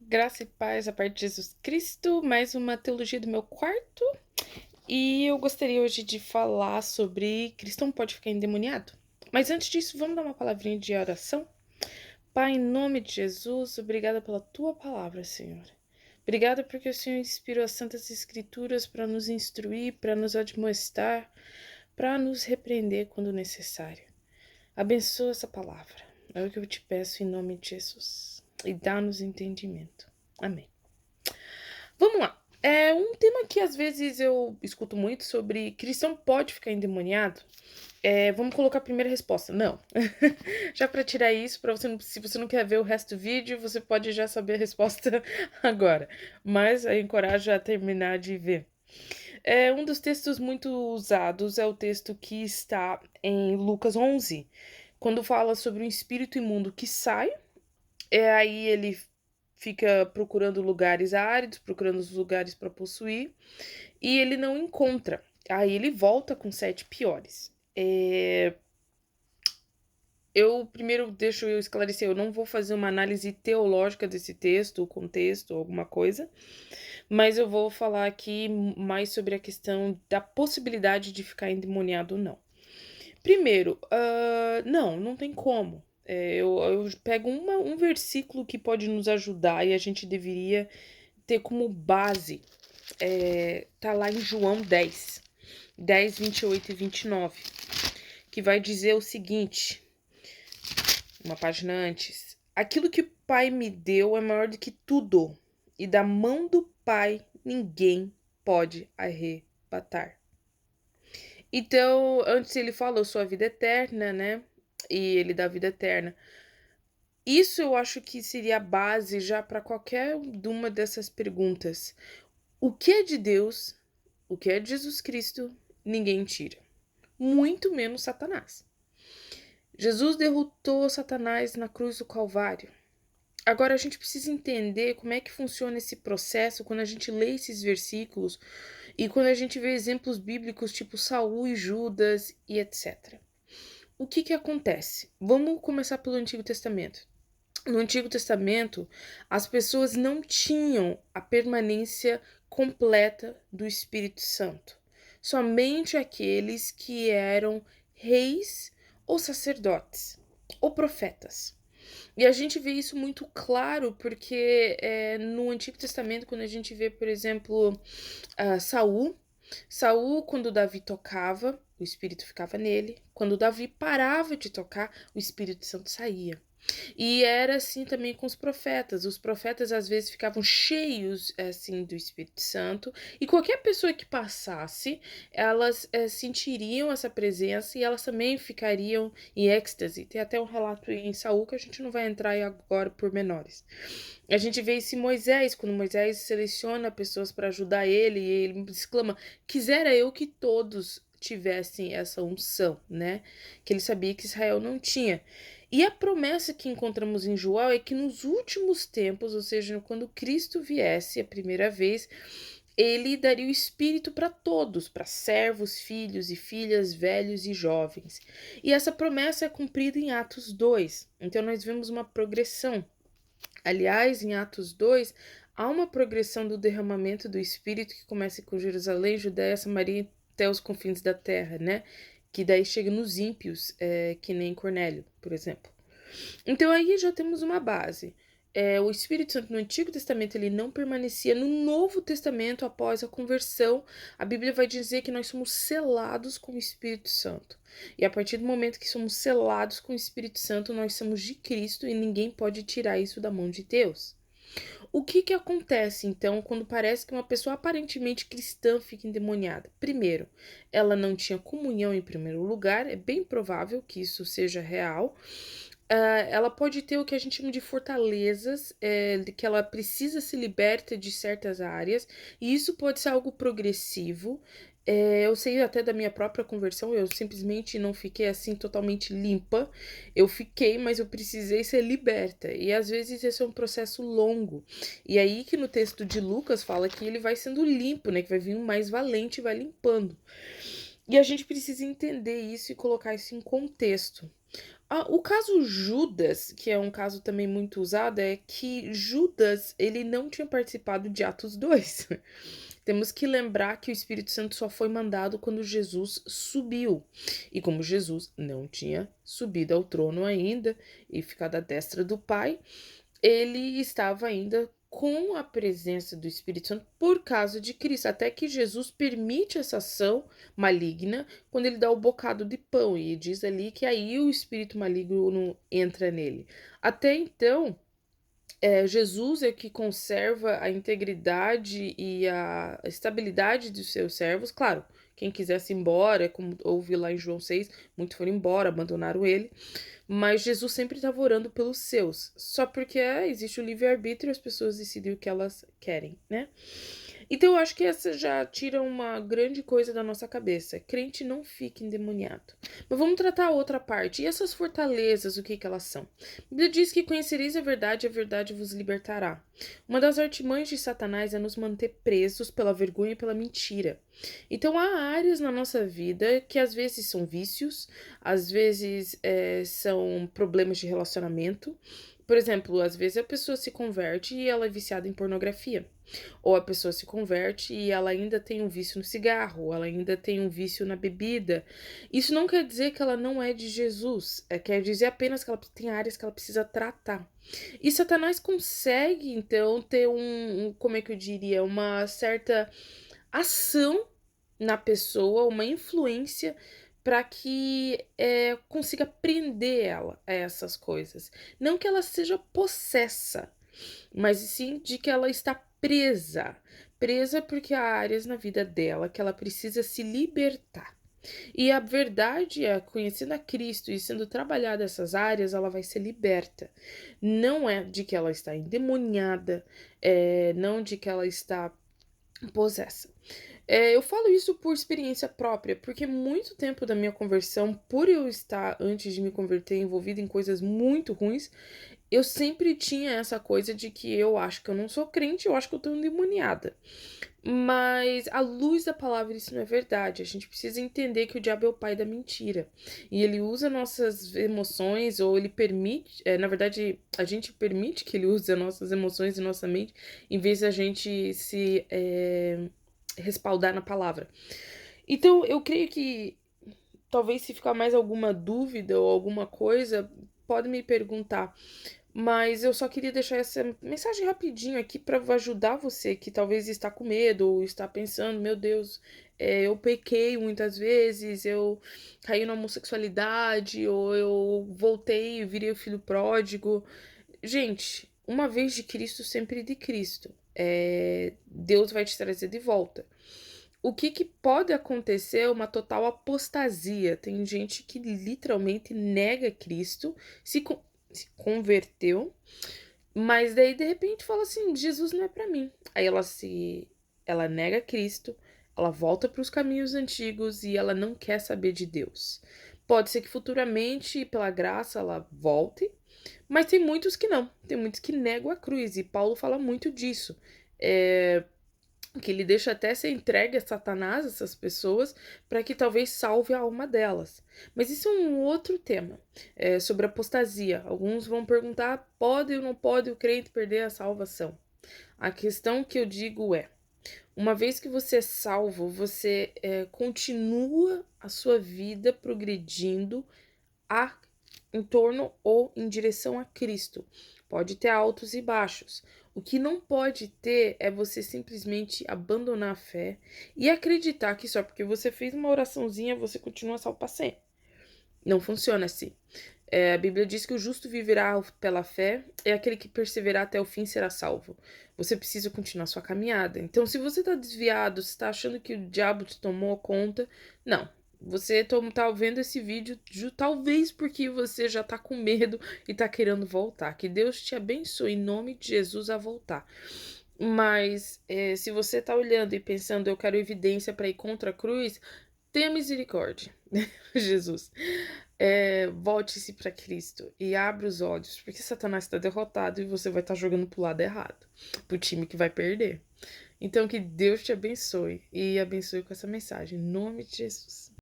Graça e paz a parte de Jesus Cristo, mais uma teologia do meu quarto. E eu gostaria hoje de falar sobre cristão pode ficar endemoniado. Mas antes disso, vamos dar uma palavrinha de oração? Pai, em nome de Jesus, obrigada pela tua palavra, Senhor. Obrigada porque o Senhor inspirou as Santas Escrituras para nos instruir, para nos admoestar, para nos repreender quando necessário. Abençoa essa palavra. É o que eu te peço em nome de Jesus. E dá-nos entendimento. Amém. Vamos lá. É um tema que às vezes eu escuto muito sobre cristão pode ficar endemoniado. Vamos colocar a primeira resposta. Não. Já para tirar isso, para você não, se você não quer ver o resto do vídeo, você pode já saber a resposta agora. Mas eu encorajo a terminar de ver. Um dos textos muito usados é o texto que está em Lucas 11, quando fala sobre um espírito imundo que sai. Aí ele fica procurando lugares áridos, procurando os lugares para possuir, e ele não encontra. Aí ele volta com 7 piores. Eu primeiro deixo eu esclarecer, eu não vou fazer uma análise teológica desse texto, o contexto, alguma coisa, mas eu vou falar aqui mais sobre a questão da possibilidade de ficar endemoniado ou não. Primeiro, não tem como. Eu pego um versículo que pode nos ajudar e a gente deveria ter como base. Tá lá em João 10, 28 e 29, que vai dizer o seguinte, uma página antes. Aquilo que o Pai me deu é maior do que tudo, e da mão do Pai ninguém pode arrebatar. Então, antes ele fala, eu sou a vida eterna, né? E ele dá a vida eterna. Isso eu acho que seria a base já para qualquer uma dessas perguntas. O que é de Deus, o que é de Jesus Cristo, ninguém tira. Muito menos Satanás. Jesus derrotou Satanás na cruz do Calvário. Agora a gente precisa entender como é que funciona esse processo quando a gente lê esses versículos e quando a gente vê exemplos bíblicos tipo Saul e Judas e etc. O que acontece? Vamos começar pelo Antigo Testamento. No Antigo Testamento, as pessoas não tinham a permanência completa do Espírito Santo. Somente aqueles que eram reis ou sacerdotes ou profetas. E a gente vê isso muito claro porque no Antigo Testamento, quando a gente vê, por exemplo, Saul, quando Davi tocava, o Espírito ficava nele. Quando Davi parava de tocar, o Espírito Santo saía. E era assim também com os profetas. Os profetas às vezes ficavam cheios assim do Espírito Santo e qualquer pessoa que passasse, elas sentiriam essa presença e elas também ficariam em êxtase. Tem até um relato em Saul que a gente não vai entrar aí agora por menores. A gente vê isso em Moisés, quando Moisés seleciona pessoas para ajudar ele e ele exclama: "Quisera eu que todos tivessem essa unção", né? Que ele sabia que Israel não tinha. E a promessa que encontramos em Joel é que nos últimos tempos, ou seja, quando Cristo viesse a primeira vez, ele daria o Espírito para todos, para servos, filhos e filhas, velhos e jovens. E essa promessa é cumprida em Atos 2. Então nós vemos uma progressão. Aliás, em Atos 2, há uma progressão do derramamento do Espírito que começa com Jerusalém, Judéia, Samaria até os confins da terra, né? Que daí chega nos ímpios, que nem Cornélio, por exemplo. Então aí já temos uma base. O Espírito Santo no Antigo Testamento ele não permanecia. No Novo Testamento, após a conversão, a Bíblia vai dizer que nós somos selados com o Espírito Santo. E a partir do momento que somos selados com o Espírito Santo, nós somos de Cristo e ninguém pode tirar isso da mão de Deus. O que acontece, então, quando parece que uma pessoa aparentemente cristã fica endemoniada? Primeiro, ela não tinha comunhão em primeiro lugar, é bem provável que isso seja real. Ela pode ter o que a gente chama de fortalezas, que ela precisa se liberta de certas áreas, e isso pode ser algo progressivo. Eu sei até da minha própria conversão, eu simplesmente não fiquei assim totalmente limpa. Eu fiquei, mas eu precisei ser liberta. E às vezes esse é um processo longo. E aí que no texto de Lucas fala que ele vai sendo limpo, né? Que vai vir um mais valente e vai limpando. E a gente precisa entender isso e colocar isso em contexto. O caso Judas, que é um caso também muito usado, é que Judas, ele não tinha participado de Atos 2. Temos que lembrar que o Espírito Santo só foi mandado quando Jesus subiu. E como Jesus não tinha subido ao trono ainda e ficado à destra do Pai, ele estava ainda com a presença do Espírito Santo por causa de Cristo, até que Jesus permite essa ação maligna quando ele dá o bocado de pão, e diz ali que aí o espírito maligno entra nele. Até então, Jesus é que conserva a integridade e a estabilidade dos seus servos. Claro, quem quisesse ir embora, como houve lá em João 6, muitos foram embora, abandonaram ele. Mas Jesus sempre estava orando pelos seus. Só porque existe o livre-arbítrio e as pessoas decidem o que elas querem, né? Então eu acho que essa já tira uma grande coisa da nossa cabeça. Crente não fica endemoniado. Mas vamos tratar a outra parte. E essas fortalezas, o que elas são? A Bíblia diz que conhecereis a verdade vos libertará. Uma das artimanhas de Satanás é nos manter presos pela vergonha e pela mentira. Então há áreas na nossa vida que às vezes são vícios, às vezes são problemas de relacionamento. Por exemplo, às vezes a pessoa se converte e ela é viciada em pornografia. Ou a pessoa se converte e ela ainda tem um vício no cigarro, ela ainda tem um vício na bebida. Isso não quer dizer que ela não é de Jesus, quer dizer apenas que ela tem áreas que ela precisa tratar. E Satanás consegue, então, ter como é que eu diria, uma certa ação na pessoa, uma influência para que consiga prender ela a essas coisas. Não que ela seja possessa, mas sim de que ela está presa. Presa porque há áreas na vida dela que ela precisa se libertar. E a verdade é, conhecendo a Cristo e sendo trabalhada essas áreas, ela vai ser liberta. Não é de que ela está endemoniada, não de que ela está possessa. Eu falo isso por experiência própria, porque muito tempo da minha conversão, por eu estar, antes de me converter, envolvida em coisas muito ruins, eu sempre tinha essa coisa de que eu acho que eu não sou crente, eu acho que eu tô endemoniada. Mas à luz da palavra isso não é verdade. A gente precisa entender que o diabo é o pai da mentira. E ele usa nossas emoções, ou ele permite, na verdade, a gente permite que ele use as nossas emoções e nossa mente, em vez de a gente se respaldar na palavra. Então, eu creio que talvez se ficar mais alguma dúvida ou alguma coisa, pode me perguntar. Mas eu só queria deixar essa mensagem rapidinho aqui para ajudar você que talvez está com medo ou está pensando, meu Deus, eu pequei muitas vezes, eu caí na homossexualidade, ou eu voltei e virei o filho pródigo. Gente, uma vez de Cristo, sempre de Cristo. Deus vai te trazer de volta. O que pode acontecer é uma total apostasia. Tem gente que literalmente nega Cristo, se converteu, mas daí de repente fala assim: Jesus não é pra mim. Aí ela nega Cristo, ela volta para os caminhos antigos e ela não quer saber de Deus. Pode ser que futuramente, pela graça, ela volte, mas tem muitos que não. Tem muitos que negam a cruz, e Paulo fala muito disso. Que ele deixa até ser entregue a Satanás, essas pessoas, para que talvez salve a alma delas. Mas isso é um outro tema, sobre apostasia. Alguns vão perguntar: pode ou não pode o crente perder a salvação? A questão que eu digo é: uma vez que você é salvo, você continua a sua vida progredindo em torno ou em direção a Cristo. Pode ter altos e baixos. O que não pode ter é você simplesmente abandonar a fé e acreditar que só porque você fez uma oraçãozinha você continua salvo para sempre. Não funciona assim. A Bíblia diz que o justo viverá pela fé, é aquele que perseverar até o fim será salvo. Você precisa continuar sua caminhada. Então, se você está desviado, se está achando que o diabo te tomou conta, não. Você tá vendo esse vídeo talvez porque você já tá com medo e tá querendo voltar. Que Deus te abençoe em nome de Jesus a voltar. Mas se você tá olhando e pensando, eu quero evidência para ir contra a cruz, tenha misericórdia, Jesus. Volte-se para Cristo e abra os olhos, porque Satanás está derrotado e você vai estar jogando pro lado errado, pro time que vai perder. Então, que Deus te abençoe e abençoe com essa mensagem, em nome de Jesus.